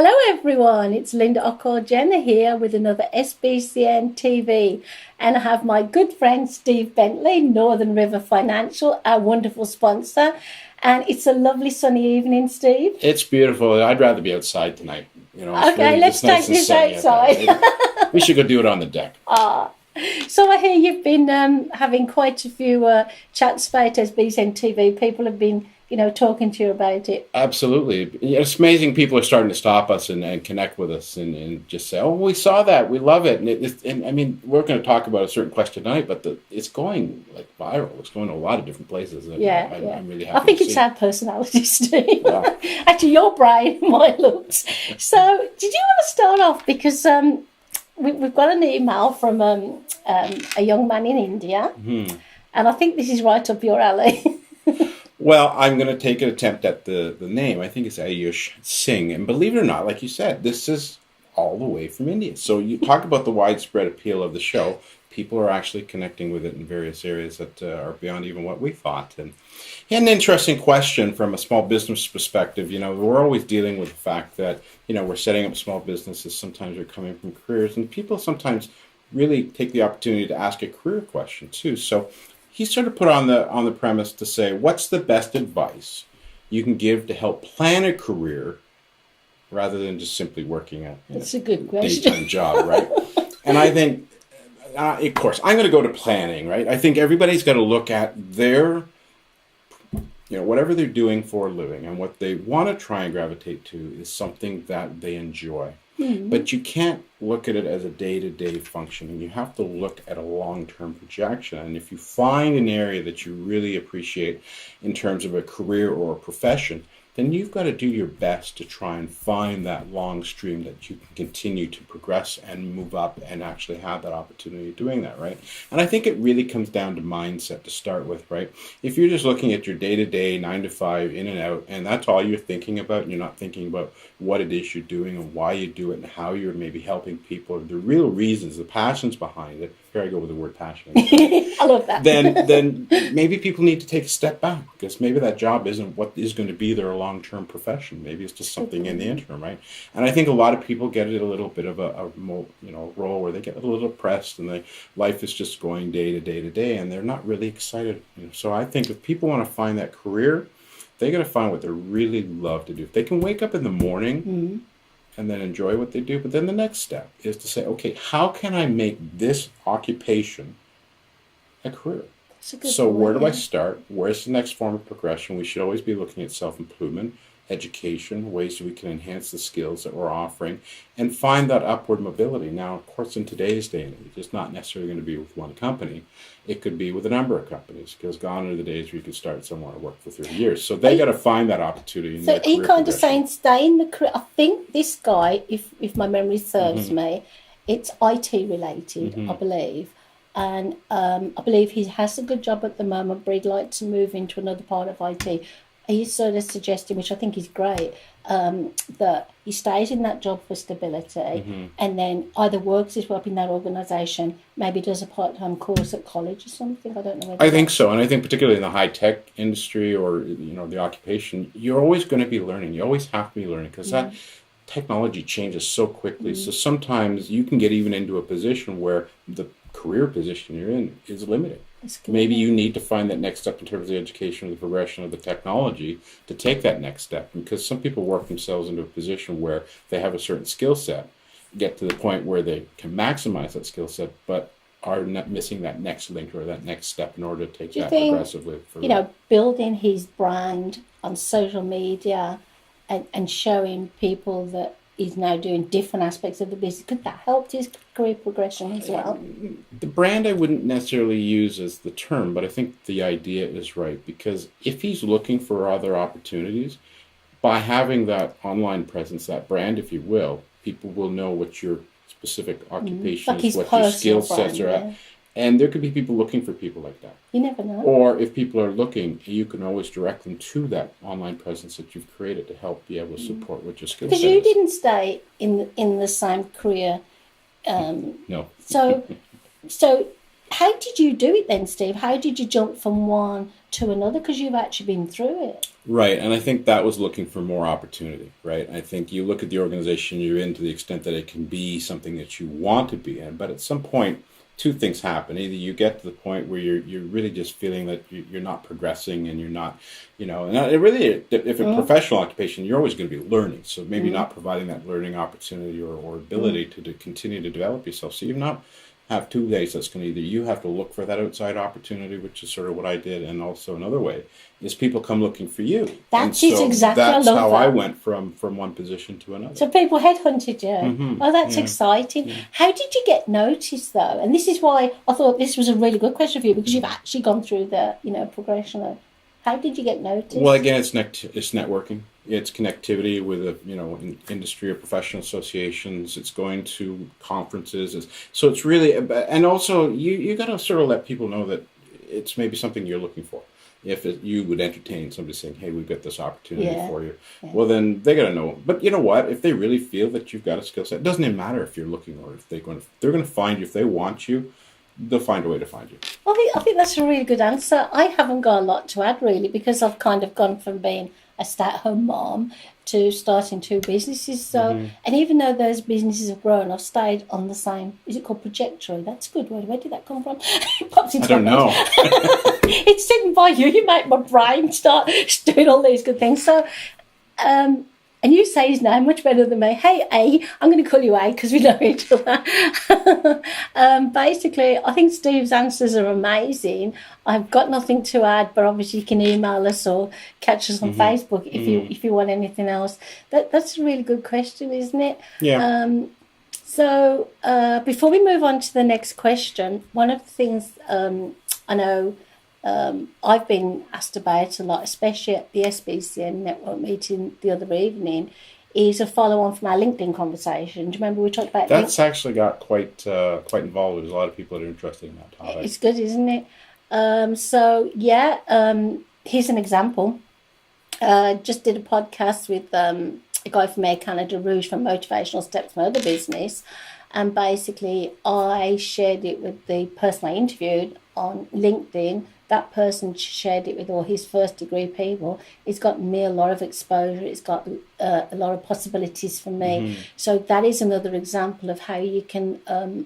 Hello everyone, it's Linda Jenner here with another SBCN TV, and I have my good friend Steve Bentley, Northern River Financial, our wonderful sponsor, and it's a lovely sunny evening, Steve. It's beautiful. I'd rather be outside tonight. Okay, let's take this outside. We should go do it on the deck. So I hear you've been having quite a few chats about SBCN TV. People have been talking to you about it. Absolutely. It's amazing people are starting to stop us and connect with us and just say, oh, we saw that. We love it. And I mean, we're going to talk about a certain question tonight, but it's going like viral. It's going to a lot of different places. And I'm really happy I think it's our personality, Steve. Yeah. Actually, your brain, my looks. So did you want to start off? Because we've got an email from a young man in India, and I think this is right up your alley. Well, I'm going to take an attempt at the name. I think it's Ayush Singh. And believe it or not, like you said, this is all the way from India. So you talk about the widespread appeal of the show. People are actually connecting with it in various areas that are beyond even what we thought. And he had an interesting question from a small business perspective. We're always dealing with the fact that, we're setting up small businesses. Sometimes we're coming from careers. And people sometimes really take the opportunity to ask a career question, too. So he sort of put on the premise to say, what's the best advice you can give to help plan a career rather than just simply working at a good question. Daytime job, right? And I think, of course, I'm going to go to planning, right? I think everybody's got to look at their, whatever they're doing for a living, and what they want to try and gravitate to is something that they enjoy. But you can't look at it as a day-to-day function. You have to look at a long-term projection. And if you find an area that you really appreciate in terms of a career or a profession, then you've got to do your best to try and find that long stream that you can continue to progress and move up and actually have that opportunity of doing that, right? And I think it really comes down to mindset to start with, right? If you're just looking at your day-to-day, 9 to 5, in and out, and that's all you're thinking about, and you're not thinking about what it is you're doing and why you do it and how you're maybe helping people, the real reasons, the passions behind it. Here I go with the word passion. I love that. Then maybe people need to take a step back, because maybe that job isn't what is going to be their long-term profession. Maybe it's just something in the interim, right? And I think a lot of people get it a little bit of a role where they get a little depressed and life is just going day to day to day, and they're not really excited. So I think if people want to find that career, they got to find what they really love to do. If they can wake up in the morning and then enjoy what they do. But then the next step is to say, okay, how can I make this occupation a career? So where do I start? Where's the next form of progression? We should always be looking at self-improvement, education, ways that we can enhance the skills that we're offering, and find that upward mobility. Now, of course, in today's day and age, it's not necessarily going to be with one company. It could be with a number of companies, because gone are the days where you could start somewhere and work for 30 years. So they got to find that opportunity. So he kind of saying stay in the career. I think this guy, if my memory serves me, it's IT related, I believe. And I believe he has a good job at the moment, but he'd like to move into another part of IT. He's sort of suggesting, which I think is great, that he stays in that job for stability and then either works his way up in that organisation, maybe does a part-time course at college or something. I don't know. I think so. And I think particularly in the high-tech industry or, the occupation, you're always going to be learning. You always have to be learning, because that technology changes so quickly. So sometimes you can get even into a position where the career position you're in is limited. Maybe you need to find that next step in terms of the education or the progression of the technology to take that next step, because some people work themselves into a position where they have a certain skill set, get to the point where they can maximize that skill set, but are not missing that next link or that next step in order to take that progressively. Building his brand on social media and showing people that he's now doing different aspects of the business, could that help his career progression as well? The brand I wouldn't necessarily use as the term, but I think the idea is right, because if he's looking for other opportunities, by having that online presence, that brand, if you will, people will know what your specific occupation is, what your skill sets are at. And there could be people looking for people like that. You never know. Or if people are looking, you can always direct them to that online presence that you've created to help be able to support what your skill set is. Because you didn't stay in the same career. No. So how did you do it then, Steve? How did you jump from one to another? Because you've actually been through it. Right, and I think that was looking for more opportunity, right? I think you look at the organization you're in to the extent that it can be something that you want to be in, but at some point, two things happen. Either you get to the point where you're really just feeling that you're not progressing and you're not, and it really, if a professional occupation, you're always going to be learning. So maybe not providing that learning opportunity or ability to continue to develop yourself. So you've not have two ways. That's going to either you have to look for that outside opportunity, which is sort of what I did, and also another way is people come looking for you. That's exactly. That's I love how that. I went from one position to another. So people headhunted you. Oh, that's exciting. Yeah. How did you get noticed though? And this is why I thought this was a really good question for you, because you've actually gone through the progression of. How did you get noticed? Well, again, it's networking. It's connectivity with industry or professional associations. It's going to conferences. So it's really, and also you got to sort of let people know that it's maybe something you're looking for. If you would entertain somebody saying, "Hey, we've got this opportunity for you," well, then they got to know. But you know what? If they really feel that you've got a skill set, it doesn't even matter if you're looking or if they're going to find you. If they want you, they'll find a way to find you. I think that's a really good answer. I haven't got a lot to add really, because I've kind of gone from being a stay-at-home mom to starting two businesses. So, and even though those businesses have grown, I've stayed on the same. Is it called trajectory? That's a good word. Where did that come from? It pops into I don't know. It's sitting by you. You make my brain start doing all these good things. So, and you say his name much better than me. Hey, A. I'm going to call you A because we know each other. Basically, I think Steve's answers are amazing. I've got nothing to add, but obviously you can email us or catch us on Facebook if you want anything else. That's a really good question, isn't it? Yeah. So before we move on to the next question, one of the things I know I've been asked about a lot, especially at the SBCN network meeting the other evening, is a follow-on from our LinkedIn conversation. Do you remember we talked about that's actually got quite involved. There's a lot of people that are interested in that topic. It's good, isn't it? Here's an example. Just did a podcast with a guy from Air Canada Rouge from Motivational Steps, my other business, and basically I shared it with the person I interviewed on LinkedIn. That person shared it with all his first degree people. It's got me a lot of exposure. It's got a lot of possibilities for me. So that is another example of how you can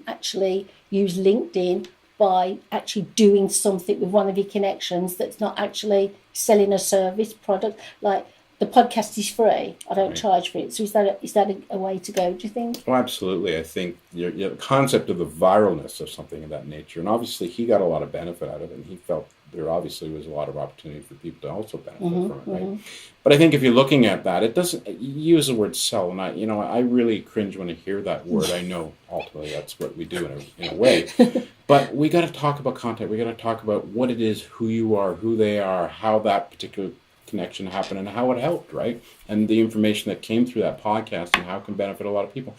actually use LinkedIn by actually doing something with one of your connections that's not actually selling a service product. Like the podcast is free. I don't charge for it. So is that a way to go, do you think? Oh, absolutely. I think your concept of the viralness of something of that nature, and obviously he got a lot of benefit out of it, and he felt there obviously was a lot of opportunity for people to also benefit from it, right? But I think if you're looking at that, it doesn't use the word sell, and I really cringe when I hear that word. I know ultimately that's what we do in a way, but we got to talk about content. We got to talk about what it is, who you are, who they are, how that particular connection happened, and how it helped, right? And the information that came through that podcast and how it can benefit a lot of people.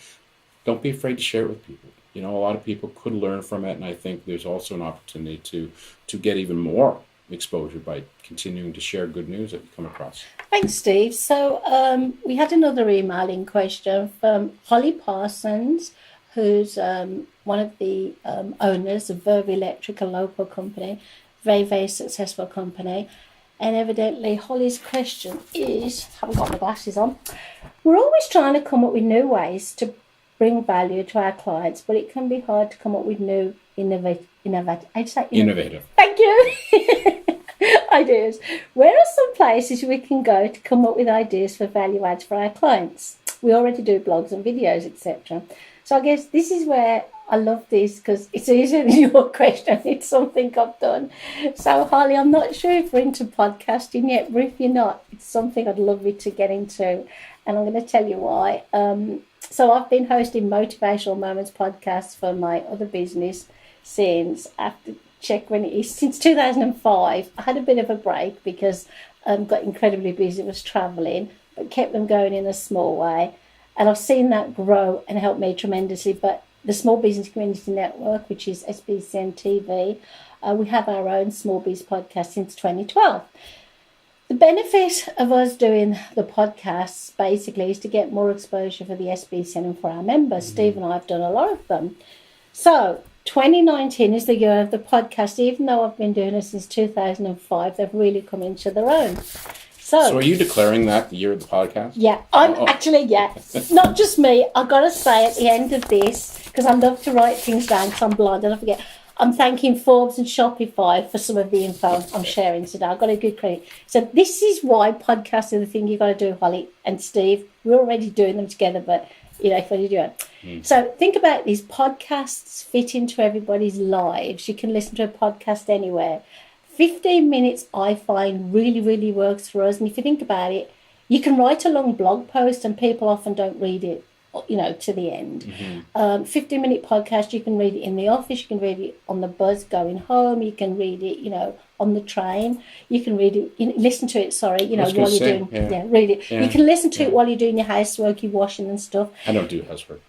Don't be afraid to share it with people. A lot of people could learn from it, and I think there's also an opportunity to get even more exposure by continuing to share good news that you come across. Thanks, Steve. So we had another emailing question from Holly Parsons, who's one of the owners of Verve Electric, a local company, very, very successful company. And evidently, Holly's question is, haven't got my glasses on, we're always trying to come up with new ways to bring value to our clients, but it can be hard to come up with new innovative. Thank you. Ideas. Where are some places we can go to come up with ideas for value adds for our clients? We already do blogs and videos, etc. So I guess this is where I love this, because it's easier than your question. It's something I've done. So Holly, I'm not sure if we're into podcasting yet, but if you're not, it's something I'd love you to get into. And I'm going to tell you why. So I've been hosting Motivational Moments podcasts for my other business since 2005. I had a bit of a break because I got incredibly busy, was travelling, but kept them going in a small way. And I've seen that grow and help me tremendously. But the Small Business Community Network, which is SBCN TV, we have our own Small Biz podcast since 2012. The benefit of us doing the podcasts basically is to get more exposure for the SBCN and for our members. Steve and I have done a lot of them. So 2019 is the year of the podcast. Even though I've been doing it since 2005, they've really come into their own. So are you declaring that the year of the podcast? Yeah, actually, yeah. Not just me. I've got to say at the end of this, because I love to write things down because I'm blind and I forget. I'm thanking Forbes and Shopify for some of the info I'm sharing today. I've got a good credit. So this is why podcasts are the thing you've got to do, Holly and Steve. We're already doing them together, but if you do it. So think about these podcasts fit into everybody's lives. You can listen to a podcast anywhere. 15 minutes I find really, really works for us. And if you think about it, you can write a long blog post and people often don't read it, to the end. 15-minute podcast, you can read it in the office, you can read it on the bus going home, you can read it, on the train, you can read it, listen to it, while you're doing, read it. Yeah. You can listen to it while you're doing your housework, you're washing and stuff. I don't do housework.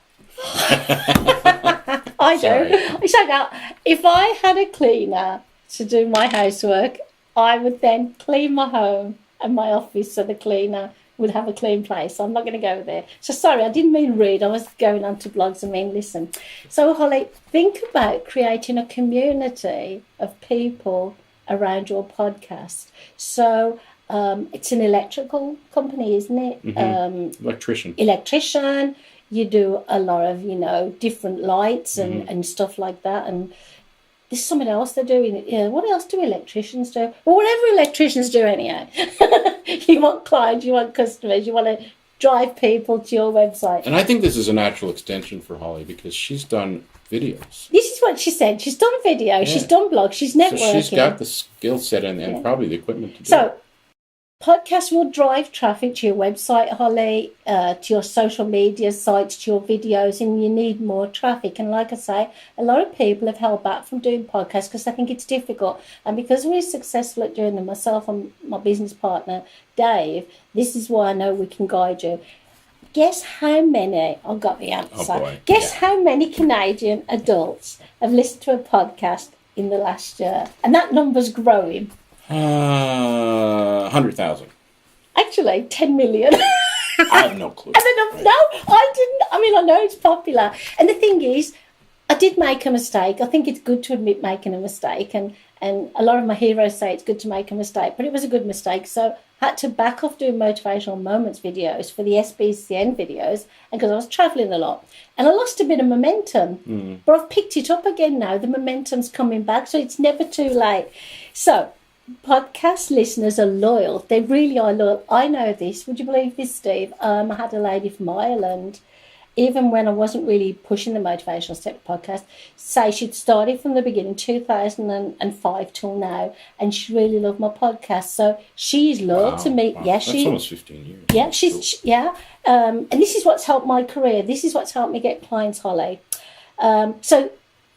I do. So now, if I had a cleaner to do my housework, I would then clean my home and my office so the cleaner would have a clean place. I'm not going to go there. So sorry, I didn't mean read. I was going on to blogs and mean listen. So Holly, think about creating a community of people around your podcast. So it's an electrical company, isn't it? Electrician. You do a lot of, different lights and stuff like that. And there's something else they're doing. Yeah, what else do electricians do? Well, whatever electricians do anyhow. You want clients, you want customers, you want to drive people to your website. And I think this is a natural extension for Holly because she's done videos. This is what she said. She's done video, she's done blogs, she's networking. So she's got the skill set and probably the equipment to do it. So podcasts will drive traffic to your website, Holly, to your social media sites, to your videos, and you need more traffic. And like I say, a lot of people have held back from doing podcasts because I think it's difficult. And because we're successful at doing them, myself and my business partner, Dave, this is why I know we can guide you. Guess how many, I've got the answer. Oh boy. Guess how many Canadian adults have listened to a podcast in the last year? And that number's growing. 100,000. Actually, 10 million. I have no clue. I didn't. I mean, I know it's popular. And the thing is, I did make a mistake. I think it's good to admit making a mistake. And a lot of my heroes say it's good to make a mistake. But it was a good mistake. So I had to back off doing motivational moments videos for the SBCN videos. And because I was travelling a lot. And I lost a bit of momentum. But I've picked it up again now. The momentum's coming back. So it's never too late. So podcast listeners are loyal. They really are loyal. I know this. Would you believe this, Steve? I had a lady from Ireland, even when I wasn't really pushing the Motivational Step podcast, say she'd started from the beginning, 2005 till now, and she really loved my podcast. So she's loyal to me. Wow. Yeah, That's almost 15 years. Yeah, and this is what's helped my career. This is what's helped me get clients, Holly. So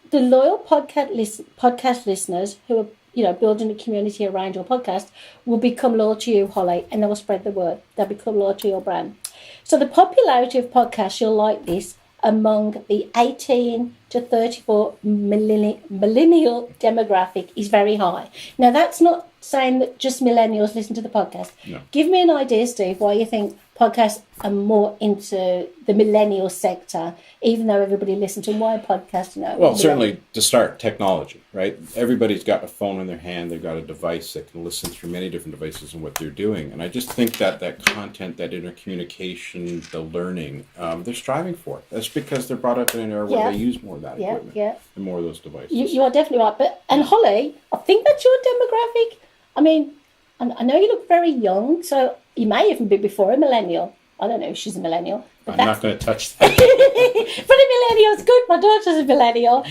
the loyal podcast listeners who are building a community around your podcast will become loyal to you, Holly, and they will spread the word. They'll become loyal to your brand. So the popularity of podcasts, you'll like this, among the 18 to 34 millennial demographic is very high. Now, that's not saying that just millennials listen to the podcast. No. Give me an idea, Steve, why you think podcasts are more into the millennial sector, even though everybody listens to why podcast, Well, certainly to start, technology, right? Everybody's got a phone in their hand. They've got a device that can listen through many different devices and what they're doing. And I just think that content, that intercommunication, the learning, they're striving for it. That's because they're brought up in an era where they use more of that equipment and more of those devices. You are definitely right. And Holly, I think that's your demographic. I mean, I know you look very young, so you may even be before a millennial. I don't know if she's a millennial. I'm not going to touch that. But a millennial's good. My daughter's a millennial.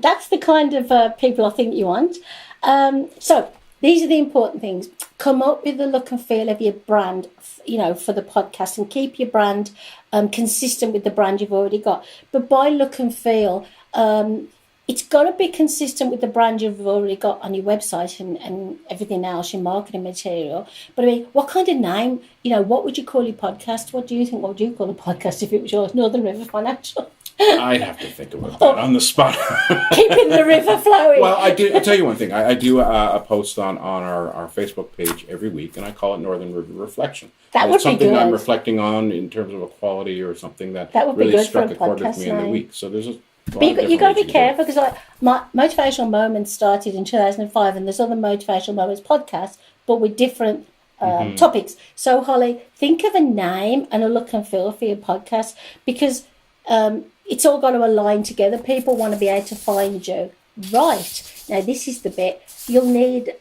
That's the kind of people I think you want. So these are the important things. Come up with the look and feel of your brand, for the podcast, and keep your brand consistent with the brand you've already got. But by look and feel, it's got to be consistent with the brand you've already got on your website and everything else, your marketing material. But I mean, what kind of name, what would you call your podcast? What do you think? What would you call a podcast if it was yours? Northern River Financial? I'd have to think about that on the spot. Keeping the river flowing. Well, I'll tell you one thing. I do a post on our Facebook page every week, and I call it Northern River Reflection. That would be good. It's something I'm reflecting on in terms of a quality or something that really struck a chord with me in the week. So there's But you got to be careful because my Motivational Moments started in 2005, and there's other Motivational Moments podcasts, but with different topics. So, Holly, think of a name and a look and feel for your podcast, because it's all got to align together. People want to be able to find you. Right. Now, this is the bit. You'll need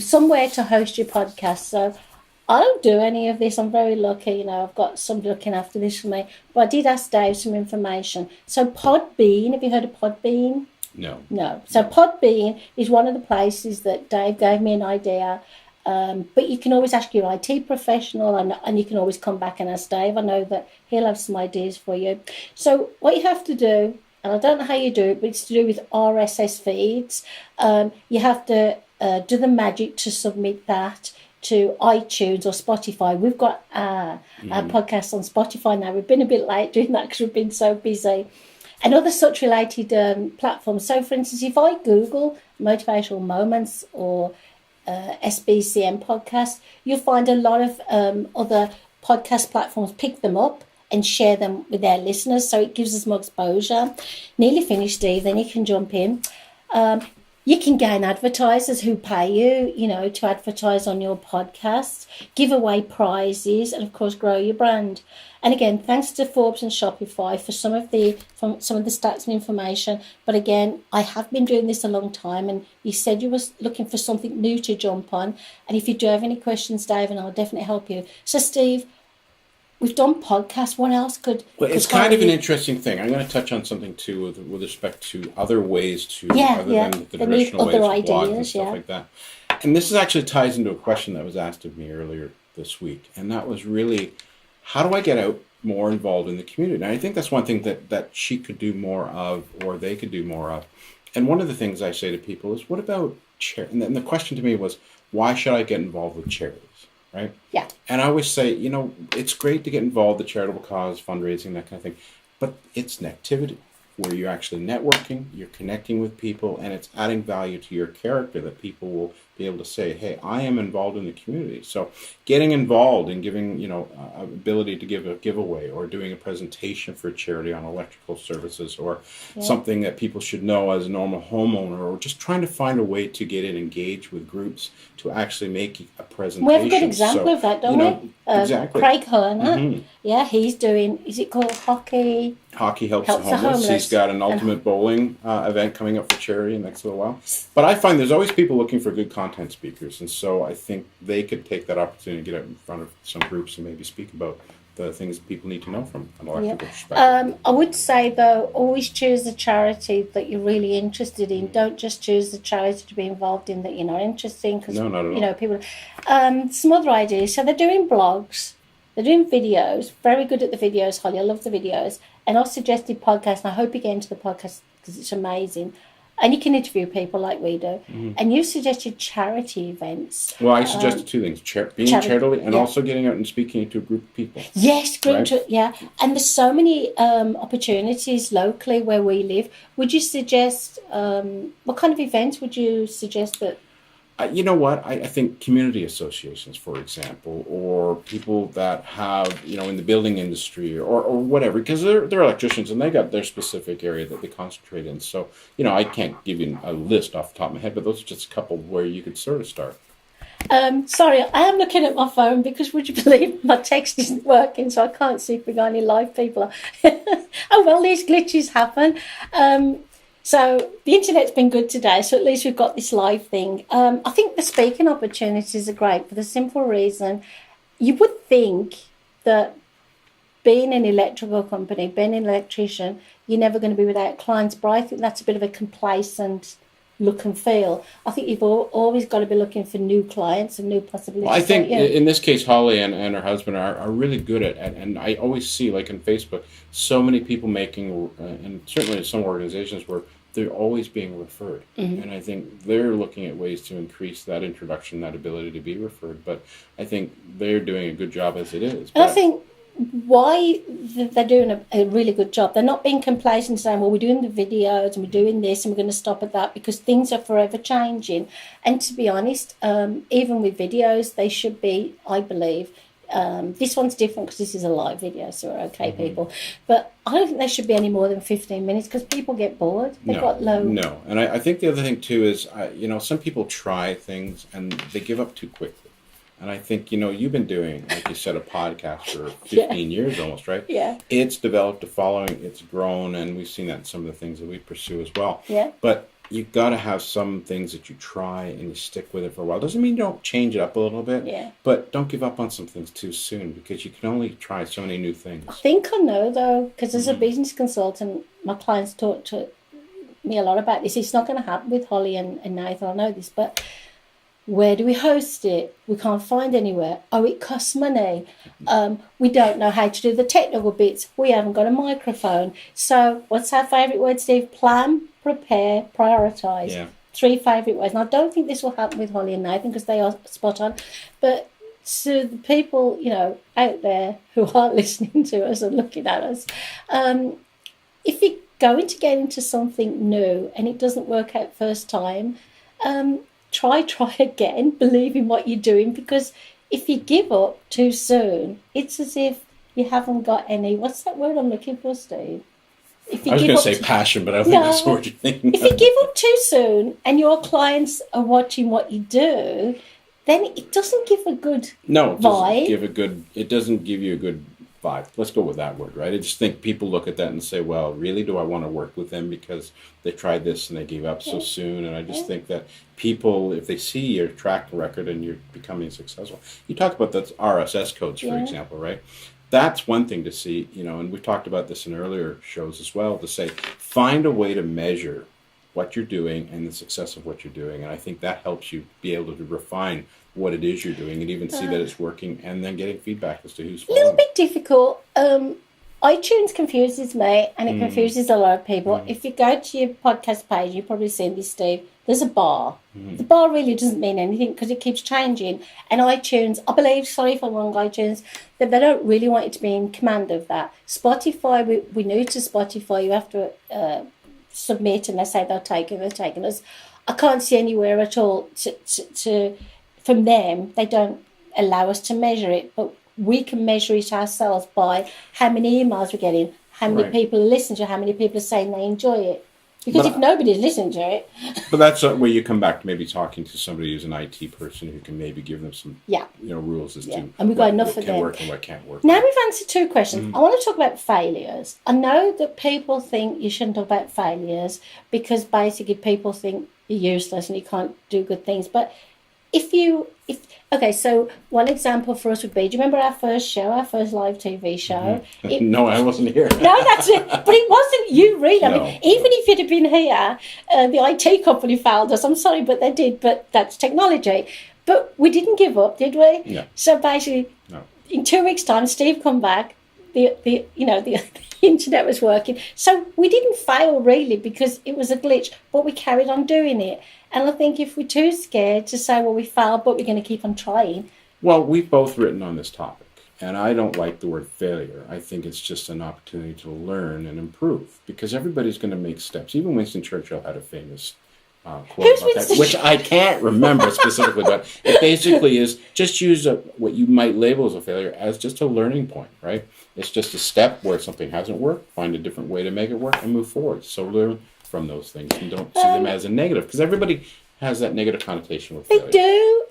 somewhere to host your podcast. So I don't do any of this. I'm very lucky. I've got somebody looking after this for me. But I did ask Dave some information. So Podbean, have you heard of Podbean? No. So Podbean is one of the places that Dave gave me an idea. But you can always ask your IT professional, and you can always come back and ask Dave. I know that he'll have some ideas for you. So what you have to do, and I don't know how you do it, but it's to do with RSS feeds. You have to do the magic to submit that to iTunes or Spotify. We've got our podcast on Spotify now. We've been a bit late doing that because we've been so busy. And other such related platforms. So, for instance, if I Google Motivational Moments or SBCN podcast, you'll find a lot of other podcast platforms pick them up and share them with their listeners. So it gives us more exposure. Nearly finished, Steve. Then you can jump in. You can gain advertisers who pay you, to advertise on your podcast, give away prizes, and of course grow your brand. And again, thanks to Forbes and Shopify for some of the stats and information. But again, I have been doing this a long time, and you said you were looking for something new to jump on. And if you do have any questions, Dave, and I'll definitely help you. So, Steve, we've done podcasts. What else could? Well, it's kind of an interesting thing. I'm going to touch on something too with respect to other ways to than the traditional ways of blogs and stuff like that. And this actually ties into a question that was asked of me earlier this week, and that was really, how do I get out more involved in the community? And I think that's one thing that she could do more of, or they could do more of. And one of the things I say to people is, what about charity? And then the question to me was, why should I get involved with charities? Right? Yeah. And I always say, it's great to get involved, the charitable cause, fundraising, that kind of thing, but it's an activity where you're actually networking, you're connecting with people, and it's adding value to your character that people will be able to say, hey, I am involved in the community. So getting involved and giving, ability to give a giveaway or doing a presentation for a charity on electrical services or something that people should know as a normal homeowner, or just trying to find a way to get engaged with groups to actually make a presentation. We have a good example of that, don't we? Exactly. Craig Herner. Yeah, he's doing, is it called Hockey? Hockey Helps the Homeless. He's got an ultimate bowling event coming up for charity in the next little while. But I find there's always people looking for good content speakers, and so I think they could take that opportunity to get out in front of some groups and maybe speak about the things people need to know from an electrical perspective. I would say, though, always choose a charity that you're really interested in. Don't just choose the charity to be involved in that you're not interested in, because no, not at all. People. Some other ideas. So they're doing blogs, they're doing videos. Very good at the videos, Holly. I love the videos. And I've suggested podcasts, and I hope you get into the podcast because it's amazing. And you can interview people like we do. And you suggested charity events. Well, I suggested two things. Being charitable and also getting out and speaking to a group of people. Yes, And there's so many opportunities locally where we live. Would you suggest, what kind of events would you suggest that? You know what? I think community associations, for example, or people that have, in the building industry or whatever, because they're electricians and they got their specific area that they concentrate in. So, I can't give you a list off the top of my head, but those are just a couple where you could sort of start. Sorry, I am looking at my phone because, would you believe, my text isn't working, so I can't see if we've got any live people. Oh, well, these glitches happen. So the internet's been good today, so at least we've got this live thing. I think the speaking opportunities are great for the simple reason you would think that being an electrical company, being an electrician, you're never going to be without clients, but I think that's a bit of a complacent look and feel. I think you've always got to be looking for new clients and new possibilities. Well, I think in this case, Holly and her husband are really good at, and I always see, like on Facebook, so many people making, and certainly some organizations where they're always being referred. And I think they're looking at ways to increase that introduction, that ability to be referred. But I think they're doing a good job as it is. And I think why they're doing a really good job. They're not being complacent saying, well, we're doing the videos and we're doing this and we're going to stop at that, because things are forever changing. And to be honest, even with videos, they should be, I believe, This one's different because this is a live video, so we're okay, people. But I don't think there should be any more than 15 minutes because people get bored. They've got low. No, and I think the other thing too is, some people try things and they give up too quickly. And I think, you've been doing, like you said, a podcast for 15 years almost, right? Yeah. It's developed a following, it's grown, and we've seen that in some of the things that we pursue as well. Yeah. But you've got to have some things that you try and you stick with it for a while. Doesn't mean you don't change it up a little bit, but don't give up on some things too soon because you can only try so many new things. I think I know, though, because as a business consultant, my clients talk to me a lot about this. It's not going to happen with Holly and Nathan, I know this, but where do we host it? We can't find anywhere. Oh, it costs money. We don't know how to do the technical bits. We haven't got a microphone. So what's our favourite word, Steve? Plan, prepare, prioritise. Yeah. 3 favourite words. And I don't think this will happen with Holly and Nathan because they are spot on. But to the people, out there who are listening to us and looking at us, if you're going to get into something new and it doesn't work out first time, try again, believe in what you're doing, because if you give up too soon, it's as if you haven't got any, what's that word I'm looking for, Steve? If you I was going to say passion, but I don't think that's what you're thinking. If you give up too soon and your clients are watching what you do, then it doesn't give a good vibe. It doesn't give you a good vibe. Let's go with that word, right? I just think people look at that and say, well, really, do I want to work with them because they tried this and they gave up so soon? And I just think that people, if they see your track record and you're becoming successful, you talk about the RSS codes, for example, right? That's one thing to see, and we've talked about this in earlier shows as well, to say, find a way to measure what you're doing and the success of what you're doing. And I think that helps you be able to refine what it is you're doing and even see that it's working and then getting feedback as to who's following. A little bit difficult. iTunes confuses me and it confuses a lot of people. If you go to your podcast page, you've probably seen this, Steve, there's a bar. The bar really doesn't mean anything because it keeps changing. And iTunes, I believe, sorry if I'm wrong, iTunes, that they don't really want you to be in command of that. Spotify, we're new to Spotify. You have to submit and they say they're taking us. I can't see anywhere at all to from them. They don't allow us to measure it, but we can measure it ourselves by how many emails we're getting, how many people listen to it, how many people are saying they enjoy it. Because if nobody's listening to it... But that's where you come back to maybe talking to somebody who's an IT person who can maybe give them some rules as to and we've got enough what of can them. work and what can't work. Now we've answered 2 questions. I want to talk about failures. I know that people think you shouldn't talk about failures because basically people think you're useless and you can't do good things. But so one example for us would be, do you remember our first live TV show? No, I wasn't here. No, that's it. But it wasn't you, really. I mean, even if you'd have been here, the IT company failed us. I'm sorry, but they did. But that's technology. But we didn't give up, did we? Yeah. So basically, in 2 weeks' time, Steve come back. The internet was working. So we didn't fail, really, because it was a glitch. But we carried on doing it. And I think if we're too scared to say, well, we failed, but we're going to keep on trying. Well, we've both written on this topic, and I don't like the word failure. I think it's just an opportunity to learn and improve, because everybody's going to make steps. Even Winston Churchill had a famous quote about that, which I can't remember specifically, but it basically is just use what you might label as a failure as just a learning point, right? It's just a step where something hasn't worked, find a different way to make it work, and move forward. So learn from those things and don't see them as a negative, because everybody has that negative connotation with failure.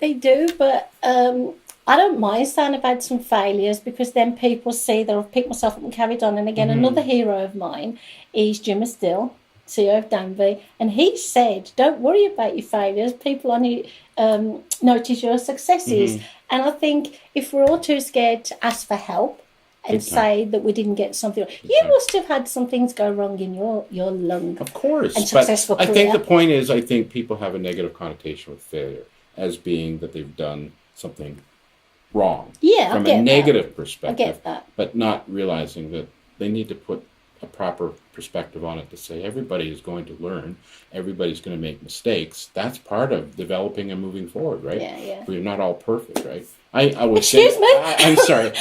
They do, but I don't mind saying I've had some failures because then people see that I've picked myself up and carried on. And again, another hero of mine is Jim Still, CEO of Danby, and he said, don't worry about your failures, people only notice your successes. And I think if we're all too scared to ask for help and say that we didn't get something. You must have had some things go wrong in your long of course, and successful career. I think the point is, I think people have a negative connotation with failure as being that they've done something wrong. Yeah, from a negative perspective. I get that. But not realizing that they need to put a proper perspective on it to say everybody is going to learn, everybody's going to make mistakes. That's part of developing and moving forward, right? Yeah. We're not all perfect, right? I would Excuse say, me? I'm sorry.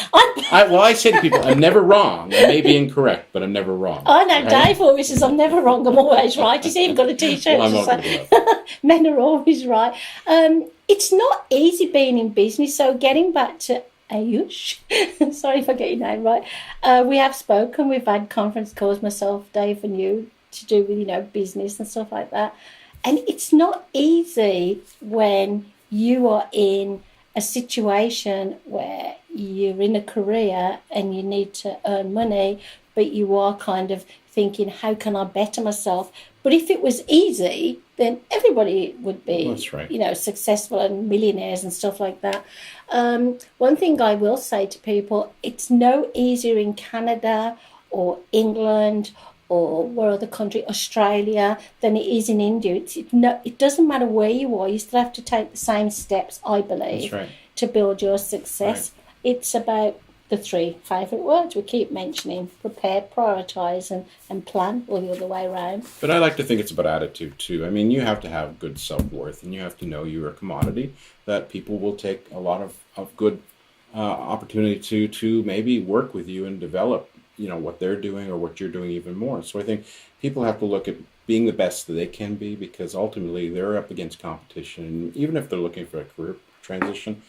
I say to people, I'm never wrong. I may be incorrect, but I'm never wrong. I know, right? Dave always says, I'm never wrong, I'm always right. He's even got a T-shirt. Well, Men are always right. It's not easy being in business, so getting back to Ayush. Sorry if I get your name right. We have spoken. We've had conference calls, myself, Dave, and you, to do with, business and stuff like that. And it's not easy when you are in a situation where you're in a career and you need to earn money, but you are kind of thinking, how can I better myself? But if it was easy, then everybody would be, That's right. Successful and millionaires and stuff like that. One thing I will say to people, it's no easier in Canada or England or what other country, Australia, than it is in India. It doesn't matter where you are, you still have to take the same steps, I believe, That's right. to build your success. Right. It's about the three favourite words we keep mentioning: prepare, prioritise, and plan, or the other way around. But I like to think it's about attitude too. I mean, you have to have good self-worth, and you have to know you're a commodity that people will take a lot of good opportunity to maybe work with you and develop, what they're doing or what you're doing even more. So I think people have to look at being the best that they can be, because ultimately they're up against competition. Even if they're looking for a career transition,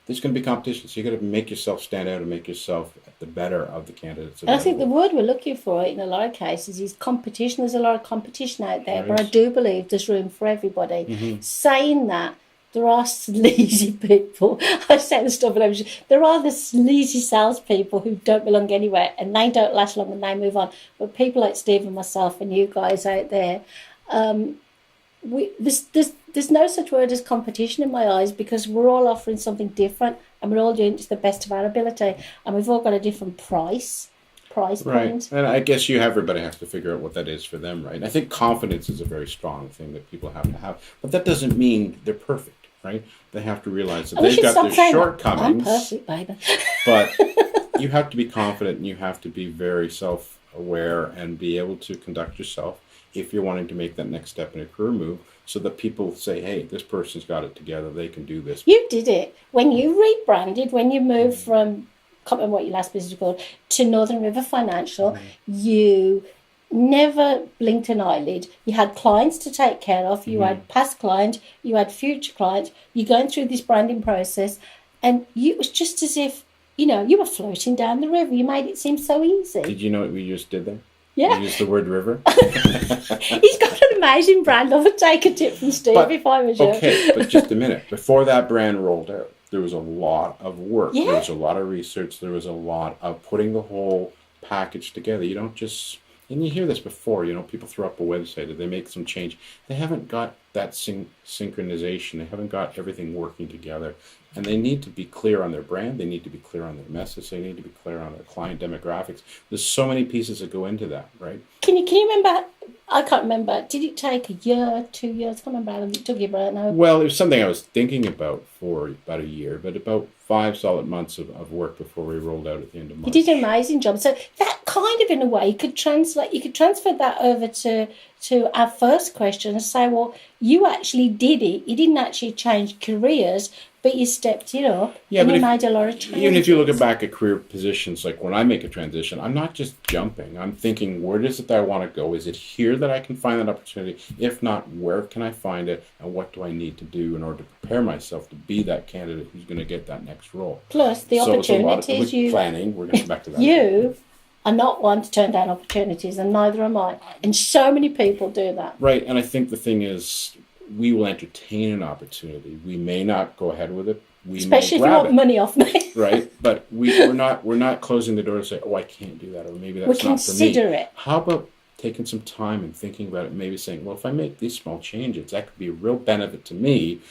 there's going to be competition. So you got to make yourself stand out and make yourself the better of the candidates. And I think the word we're looking for in a lot of cases is competition. There's a lot of competition out there, but I do believe there's room for everybody. Mm-hmm. Saying that, there are sleazy people. I say the stuff, and there are the sleazy salespeople who don't belong anywhere, and they don't last long and they move on. But people like Steve and myself and you guys out there, there's no such word as competition in my eyes, because we're all offering something different and we're all doing it to the best of our ability, and we've all got a different price point. Right. And I guess everybody has to figure out what that is for them, right? And I think confidence is a very strong thing that people have to have, but that doesn't mean they're perfect, right? They have to realize that they've got their shortcomings. I'm perfect, baby. But you have to be confident, and you have to be very self-aware and be able to conduct yourself if you're wanting to make that next step in a career move, so that people say, hey, this person's got it together, they can do this. You did it. When you rebranded, when you moved from, I can't remember what your last business was called, to Northern River Financial, you never blinked an eyelid. You had clients to take care of, you had past clients, you had future clients, you're going through this branding process, and it was just as if, you were floating down the river. You made it seem so easy. Did you know what we just did there? Yeah. You used the word river. He's got an amazing brand. I would take a tip from Steve if I was you. Okay, but just a minute. Before that brand rolled out, there was a lot of work. Yeah. There was a lot of research. There was a lot of putting the whole package together. You don't just, and you hear this before, people throw up a website or they make some change. They haven't got that synchronization. They haven't got everything working together. And they need to be clear on their brand. They need to be clear on their message. They need to be clear on their client demographics. There's so many pieces that go into that, right? Can you remember? I can't remember. Did it take a year, 2 years? I can't remember how long it took you, but now. Well, it was something I was thinking about for about a year, but about 5 solid months of work before we rolled out at the end of March. You did an amazing job. So that kind of, in a way, you could transfer that over to our first question and say, well, you actually did it. You didn't actually change careers, but you stepped it up, and you made a lot of changes. Even if you look back at career positions, like when I make a transition, I'm not just jumping. I'm thinking, where is it that I want to go? Is it here that I can find that opportunity? If not, where can I find it? And what do I need to do in order to prepare myself to be that candidate who's going to get that next role? Plus, the opportunities planning. We're going to come back to that. You are not one to turn down opportunities, and neither am I. And so many people do that. Right, and I think the thing is, we will entertain an opportunity. We may not go ahead with it. Especially if you want money off me. Right, but we're not closing the door to say, oh, I can't do that, or maybe that's not for me. We consider it. How about taking some time and thinking about it, maybe saying, well, if I make these small changes, that could be a real benefit to me,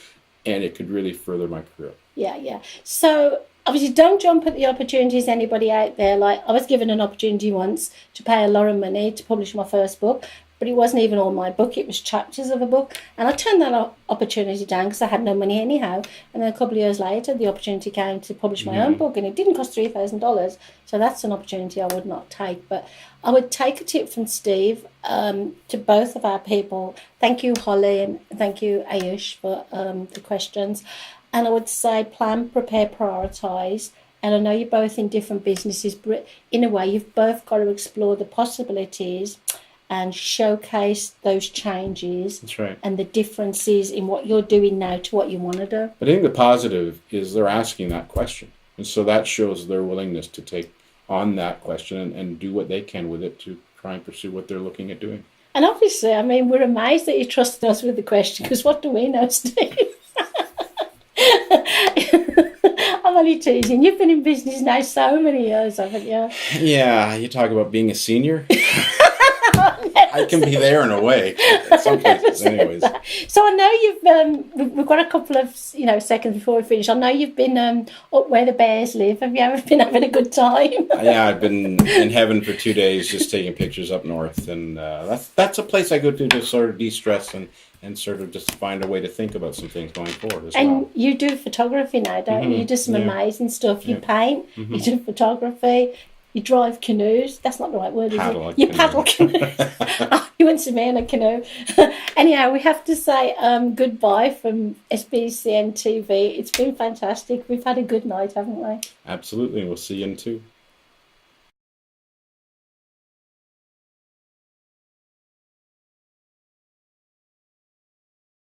and it could really further my career. Yeah. So obviously, don't jump at the opportunities. Anybody out there, like I was given an opportunity once to pay a lot of money to publish my first book, but it wasn't even all my book. It was chapters of a book, and I turned that opportunity down because I had no money anyhow. And then a couple of years later, the opportunity came to publish my own book, and it didn't cost $3,000. So that's an opportunity I would not take. But I would take a tip from Steve to both of our people. Thank you, Holly, and thank you, Ayush, for the questions. And I would say plan, prepare, prioritise. And I know you're both in different businesses, but in a way, you've both got to explore the possibilities and showcase those changes. That's right. And the differences in what you're doing now to what you want to do. But I think the positive is they're asking that question. And so that shows their willingness to take on that question and do what they can with it to try and pursue what they're looking at doing. And obviously, I mean, we're amazed that you trusted us with the question, because what do we know, Steve? I'm only teasing. You've been in business now so many years, haven't you? Yeah, you talk about being a senior. I can be there in a way, in some places, anyways. So I know we've got a couple of seconds before we finish. I know you've been up where the bears live. Have you ever been having a good time? Yeah, I've been in heaven for 2 days, just taking pictures up north, and that's a place I go to sort of de-stress and sort of just find a way to think about some things going forward as well. And you do photography now, don't you? You do some amazing stuff. You paint, you do photography, you drive canoes. That's not the right word, is it? You paddle canoes. You went to me in a canoe. Anyhow, we have to say goodbye from SBCN TV. It's been fantastic. We've had a good night, haven't we? Absolutely. We'll see you in 2.